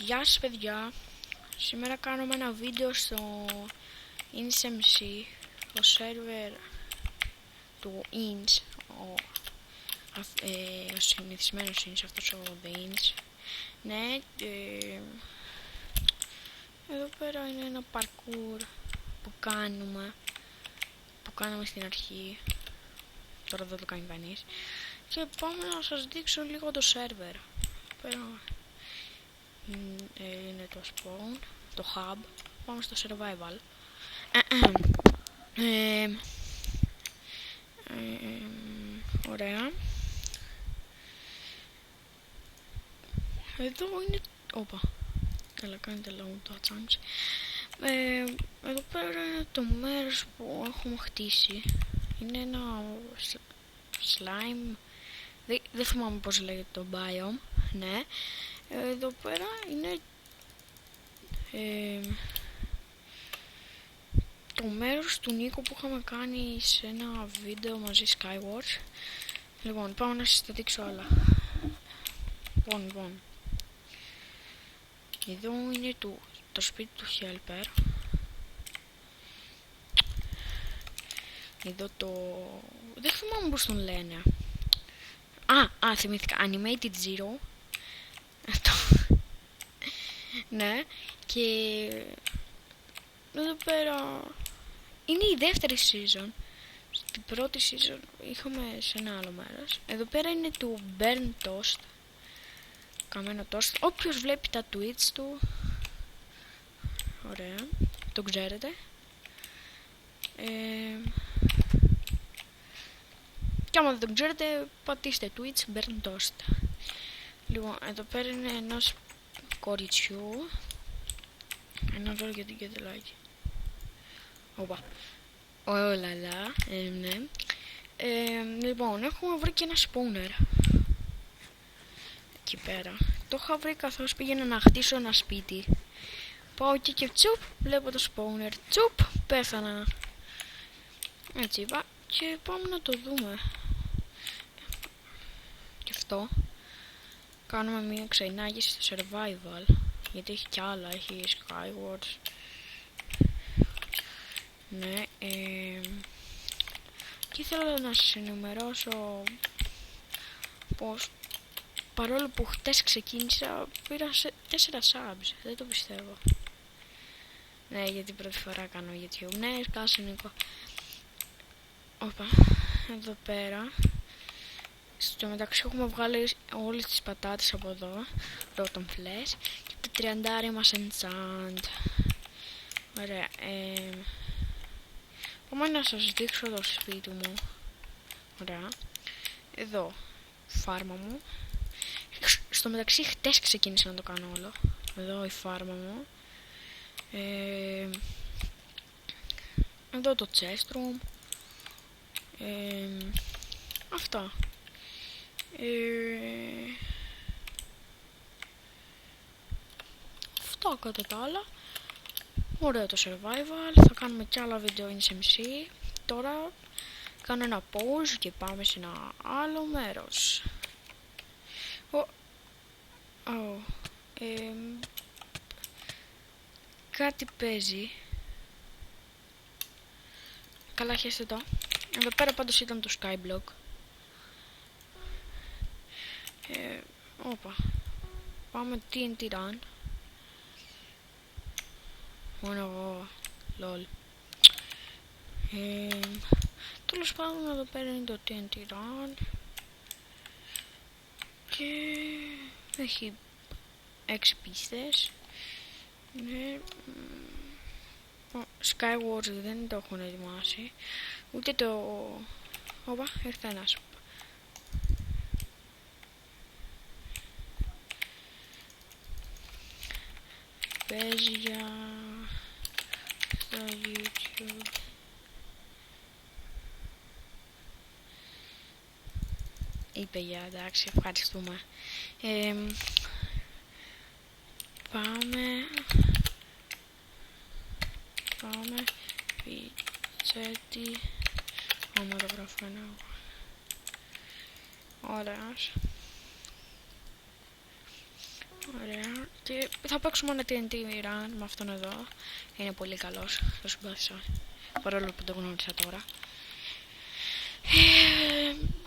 Γεια σας παιδιά, σήμερα κάνουμε ένα βίντεο στο InsMC, το σερβερ του Ins, ο συνηθισμένος Ins, αυτός ο The Ins. Ναι, εδώ πέρα είναι ένα parkour που κάνουμε στην αρχή, τώρα δεν το κάνει κανείς. Και πάμε να σας δείξω λίγο το σερβερ. Πέρα είναι το spawn, το hub. Πάμε στο survival. Ωραία. Εδώ είναι... Όπα. Έλα, κάνετε λόγω το chance. Εδώ πέρα είναι το μέρος που έχουμε χτίσει. Είναι ένα slime. Δεν θυμάμαι πώς λέγεται το biome. Ναι. Εδώ πέρα είναι το μέρος του Νίκο που είχαμε κάνει σε ένα βίντεο μαζί Skywars. Λοιπόν, πάω να σας τα δείξω άλλα. Λοιπόν. Εδώ είναι το σπίτι του Helper. Εδώ δεν θυμάμαι πώς τον λένε. Θυμήθηκα. Animated Zero. Αυτό. Ναι. Και εδώ πέρα είναι η δεύτερη season. Στην πρώτη season είχαμε σε ένα άλλο μέρος. Εδώ πέρα είναι του Burn Toast. Καμένο toast. Όποιος βλέπει τα tweets του, ωραία, το ξέρετε. Και άμα δεν το ξέρετε, πατήστε tweets Burn Toast. Λοιπόν, εδώ πέρα είναι ενός κοριτσιού. Ένα δώρο για την κεντελάκι. Όπα. Ολαλά. Ναι. Λοιπόν, έχουμε βρει και ένα spawner. Εκεί πέρα. Το είχα βρει καθώς πήγαινα να χτίσω ένα σπίτι. Πάω εκεί και τσουπ, βλέπω το spawner. Τσουπ, πέθανα. Έτσι είπα. Και πάμε να το δούμε. Και αυτό. Κάνουμε μια ξενάγηση στο survival. Γιατί έχει κι άλλα, έχει Skywars. Ναι, και ήθελα να σας ενημερώσω πως παρόλο που χτες ξεκίνησα πήρα 4 subs, δεν το πιστεύω. Ναι, γιατί πρώτη φορά κάνω YouTube. Ναι, σκάσε Νίκο. Όπα, εδώ πέρα. Στο μεταξύ έχουμε βγάλει όλες τις πατάτες από εδώ, τον flash, και το 30 μας enchant. Ωραία, πάμε να σας δείξω το σπίτι μου. Ωραία. Εδώ, φάρμα μου. Στο μεταξύ χτες ξεκίνησα να το κάνω όλο. Εδώ η φάρμα μου. Εδώ το chest room. Αυτά. Αυτό κατά τα άλλα. Ωραίο το survival. Θα κάνουμε κι άλλα βίντεο InsMC. Τώρα κάνω ένα pause και πάμε σε ένα άλλο μέρος. Κάτι παίζει. Καλά, χέστε το. Εδώ πέρα πάντως ήταν το skyblock. Όπα. Πάμε TNT run. Μόνο εγώ. Lol. Τέλος πάντων, εδώ πέρα είναι το TNT run. Και έχει 6 πίστες. Ναι. Skywars δεν το έχουν ετοιμάσει. Ούτε το... Όπα, ήρθε ένας. Παίζει για... στο YouTube. Είπε για, εντάξει, ευχαριστούμε. Πάμε πιτσέτι. Άμα το γράφω ένα. Ωραίος. Ωραία. Και θα παίξω μόνο TNT Run με αυτόν εδώ. Είναι πολύ καλός, το συμπάθησα. Παρόλο που το γνώρισα τώρα.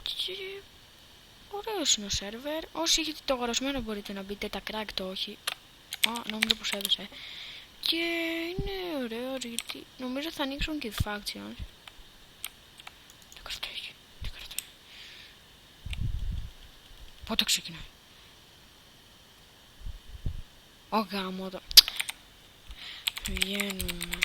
Και ωραίος είναι ο σερβερ. Όσοι έχετε το αγορασμένο μπορείτε να μπείτε, τα crack το όχι. Νόμιζα πως έδωσε. Και είναι ωραίο γιατί νομίζω θα ανοίξουν και factions. Τι καρτέ έχει, τι καρτέ. Πότε ξεκινάει. Ω γάμο το. Βγαίνουμε.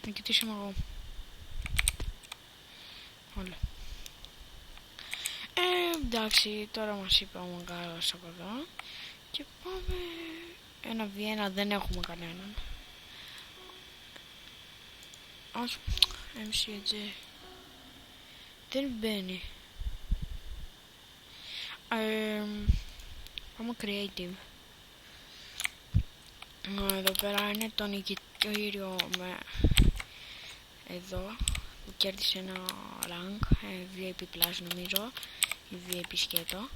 Νικητής είμαι εγώ. Όλα. Εντάξει, τώρα μας είπε ο Μαγκάρος από εδώ. Και πάμε... Ένα V1 δεν έχουμε κανέναν. Όχι, MCG. Δεν μπαίνει. Πάμε creative. Εδώ πέρα είναι το νικητήριο με... Εδώ που κέρδισε ένα rank VIP Plus νομίζω ή VIP σκέτο.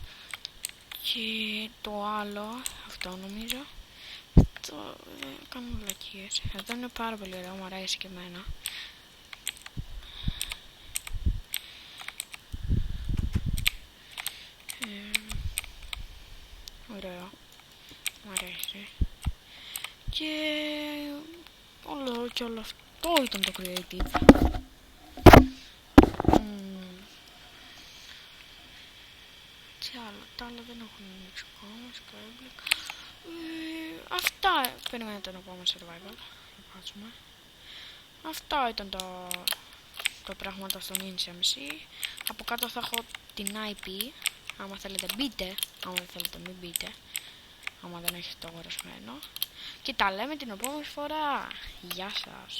Και το άλλο, αυτό νομίζω, αυτό δεν κάνω βλακίες. Εδώ είναι πάρα πολύ ωραίο, μου αρέσει και εμένα. Ωραίο, μου αρέσει. Και όλο αυτό ήταν το creative. Τι άλλο, τα άλλα δεν έχουν ανοίξει ακόμα, Skyblock. Αυτά, περιμένετε να πάμε survival, να κάτσουμε. Αυτά ήταν τα πράγματα στον InSMC. Από κάτω θα έχω την IP, άμα θέλετε μπείτε, άμα δεν θέλετε μην μπείτε, άμα δεν έχετε το αγορασμένο. Και τα λέμε την επόμενη φορά. Γεια σας.